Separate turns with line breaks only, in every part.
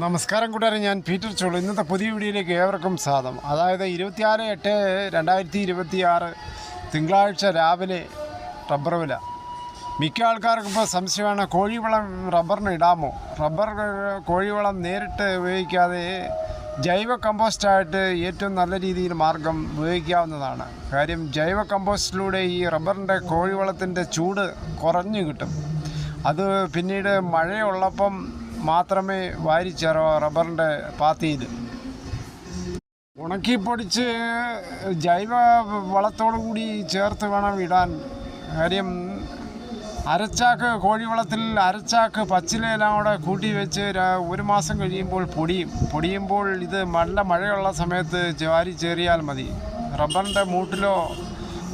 നമസ്കാരം കൂട്ടുകാരെ, ഞാൻ പീറ്റർ ചോളു. ഇന്നത്തെ പുതിയ വീഡിയോയിലേക്ക് ഏവർക്കും സ്വാഗതം. അതായത് 26/8/2026 തിങ്കളാഴ്ച രാവിലെ റബ്ബർ വില. മിക്ക ആൾക്കാർക്കും ഇപ്പോൾ സംശയമാണ്, കോഴിവളം റബ്ബറിന് ഇടാമോ? കോഴിവളം നേരിട്ട് ഉപയോഗിക്കാതെ ജൈവ കമ്പോസ്റ്റായിട്ട് ഏറ്റവും നല്ല രീതിയിൽ മാർഗം ഉപയോഗിക്കാവുന്നതാണ്. കാര്യം ജൈവ കമ്പോസ്റ്റിലൂടെ ഈ റബ്ബറിൻ്റെ കോഴിവളത്തിൻ്റെ ചൂട് കുറഞ്ഞു കിട്ടും. അത് പിന്നീട് മഴയുള്ളപ്പം മാത്രമേ വാരിച്ചേരോ റബ്ബറിൻ്റെ പാത്തിയിൽ. ഉണക്കിപ്പൊടിച്ച് ജൈവ വളത്തോടു കൂടി ചേർത്ത് വേണം ഇടാൻ. കാര്യം അരച്ചാക്ക് കോഴിവളത്തിൽ അരച്ചാക്ക് പച്ചിലയെല്ലാം കൂടെ കൂട്ടി വെച്ച് ഒരു മാസം കഴിയുമ്പോൾ പൊടിയുമ്പോൾ ഇത് നല്ല മഴയുള്ള സമയത്ത് വാരിച്ചേറിയാൽ മതി. റബ്ബറിൻ്റെ മൂട്ടിലോ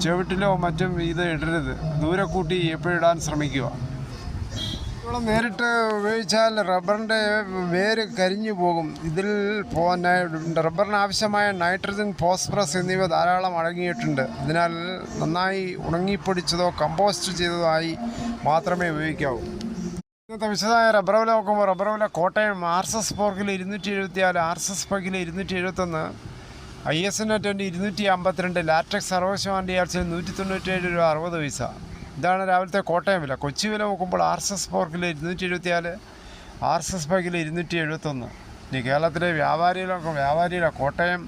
ചുവട്ടിലോ മറ്റും ഇത് ഇടരുത്. ദൂരെ കൂട്ടി എപ്പോഴും ഇടാൻ ശ്രമിക്കുക. നേരിട്ട് ഉപയോഗിച്ചാൽ റബ്ബറിൻ്റെ വേര് കരിഞ്ഞു പോകും. ഇതിൽ റബ്ബറിന് ആവശ്യമായ നൈട്രജൻ, ഫോസ്ഫറസ് എന്നിവ ധാരാളം അടങ്ങിയിട്ടുണ്ട്. അതിനാൽ നന്നായി ഉണങ്ങിപ്പൊടിച്ചതോ കമ്പോസ്റ്റ് ചെയ്തതോ ആയി മാത്രമേ ഉപയോഗിക്കാവൂ. ഇന്നത്തെ വിശദമായ റബ്ബർ വില നോക്കുമ്പോൾ റബ്ബർ വില Kottayam RSS 4 kilo 274, RSS 5 kilo 271, ISNet 252, latex 60% DRC 197 രൂപ 60 പൈസ. ഇതാണ് രാവിലത്തെ കോട്ടയം വില. കൊച്ചി വില നോക്കുമ്പോൾ RSS 4 കിലോ 274, RSS 5 കിലോ 271. ഇനി കേരളത്തിലെ വ്യാപാരിയുടെ Kottayam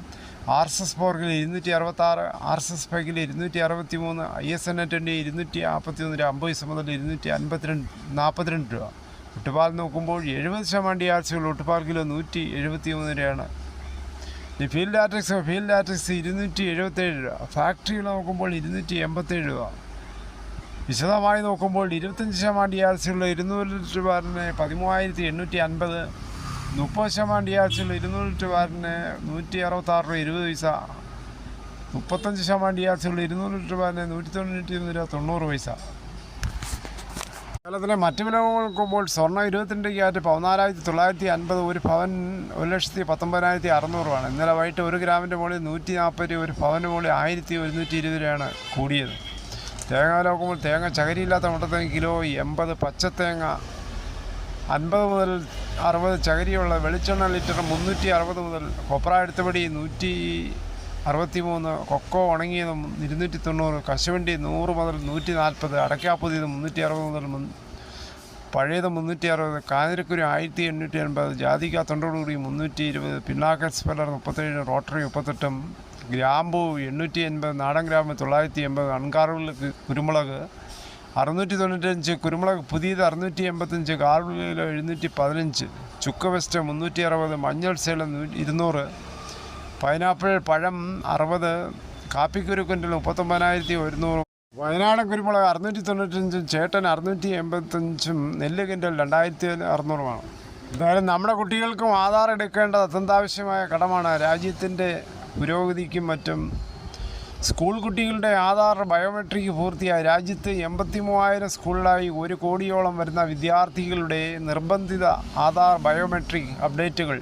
RSS 4 kilo 266, RSS 5 kilo 263, ISNet 241 രൂപ 50 പൈസ മുതൽ 242 രൂപ. ഒട്ടുപാൽ നോക്കുമ്പോൾ 70% DRC ഒട്ടുപാൽ കിലോ 173 രൂപയാണ്. ഇനി ഫീൽഡ് ലാറ്റക്സ് 277 രൂപ. ഫാക്ടറികൾ നോക്കുമ്പോൾ 287 രൂപ. വിശദമായി നോക്കുമ്പോൾ 25% DRC ഉള്ള 200 ലിറ്റർ ബാരലിന് 13,850, 30% DRC ഉള്ള 200 ലിറ്റർ ബാരലിന് 166 രൂപ 20 പൈസ, 35% DRC ഉള്ള 200 ലിറ്റർ ബാരലിന് 191 രൂപ 90 പൈസ. കേരളത്തിലെ മറ്റ് വില നോക്കുമ്പോൾ സ്വർണ്ണം 22 ക്യാരറ്റ് 14,950, ഒരു പവൻ 1,19,600 ആണ്. ഇന്നലെ വൈകിട്ട് 1 ഗ്രാമിൻ്റെ മുകളിൽ 140 രൂപ, ഒരു പവൻ്റെ മുകളിൽ 1,120 രൂപയാണ് കൂടിയത്. തേങ്ങ നോക്കുമ്പോൾ തേങ്ങ ചകരിയില്ലാത്ത മുട്ടത്തേങ്ങ കിലോ 80, പച്ചത്തേങ്ങ 50 മുതൽ 60, ചകരിയുള്ള വെളിച്ചെണ്ണ ലിറ്റർ 360 മുതൽ, കൊപ്ര എടുത്തപടി 163, കൊക്കോ ഉണങ്ങിയത് 290, കശുവണ്ടി 100 മുതൽ 140, അടയ്ക്കാപ്പുതിയത് 360 മുതൽ പഴയത് 360, കാഞ്ഞിരക്കുരു 1,880, ജാതിക്ക തൊണ്ടോടുകൂടി 320, പിന്നാക്കൽ സ്പെല്ലർ 37, റോട്ടറി 38, ഗ്രാമ്പു 880, നാടൻ ഗ്രാമ്പ് 980, അൺകാർബിൾ കുരുമുളക് 695, കുരുമുളക് പുതിയത് 685, കാർബിൾ 715, ചുക്ക് വെസ്റ്റ് 360, മഞ്ഞൾ സേലം 200, പൈനാപ്പിൾ പഴം 60, കാപ്പിക്കുരു ക്വിൻ്റൽ 39,100, വയനാടൻ കുരുമുളക് 695, ചേട്ടൻ 685, നെല്ല് ക്വിൻ്റൽ 2,600. എന്തായാലും നമ്മുടെ കുട്ടികൾക്കും ആധാർ എടുക്കേണ്ടത് അത്യന്താവശ്യമായ കടമാണ്. രാജ്യത്തിൻ്റെ പുരോഗതിക്കും മറ്റും സ്കൂൾ കുട്ടികളുടെ ആധാർ ബയോമെട്രിക് പൂർത്തിയായി. രാജ്യത്ത് 83,000 സ്കൂളിലായി 1 കോടിയോളം വരുന്ന വിദ്യാർത്ഥികളുടെ നിർബന്ധിത ആധാർ ബയോമെട്രിക് അപ്ഡേറ്റുകൾ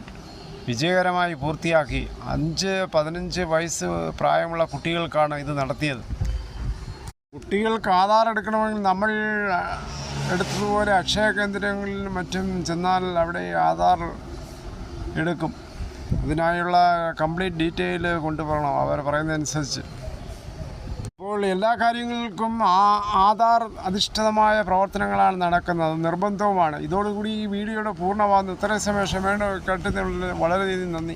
വിജയകരമായി പൂർത്തിയാക്കി. 5-15 വയസ്സ് പ്രായമുള്ള കുട്ടികൾക്കാണ് ഇത് നടത്തിയത്. കുട്ടികൾക്ക് ആധാർ എടുക്കണമെങ്കിൽ നമ്മൾ എടുത്തതുപോലെ അക്ഷയ കേന്ദ്രങ്ങളിലും മറ്റും ചെന്നാൽ അവിടെ ആധാർ എടുക്കും. അതിനായുള്ള കംപ്ലീറ്റ് ഡീറ്റെയിൽ കൊണ്ടുപോകണം അവർ പറയുന്നതനുസരിച്ച്. ഇപ്പോൾ എല്ലാ കാര്യങ്ങൾക്കും ആധാർ അധിഷ്ഠിതമായ പ്രവർത്തനങ്ങളാണ് നടക്കുന്നത്, നിർബന്ധവുമാണ്. ഇതോടുകൂടി ഈ വീഡിയോയുടെ പൂർണ്ണമാകുന്നു. ഇത്രയും സമയം ക്ഷമയോടെ കേട്ടതിനുള്ള വളരെയധികം നന്ദി.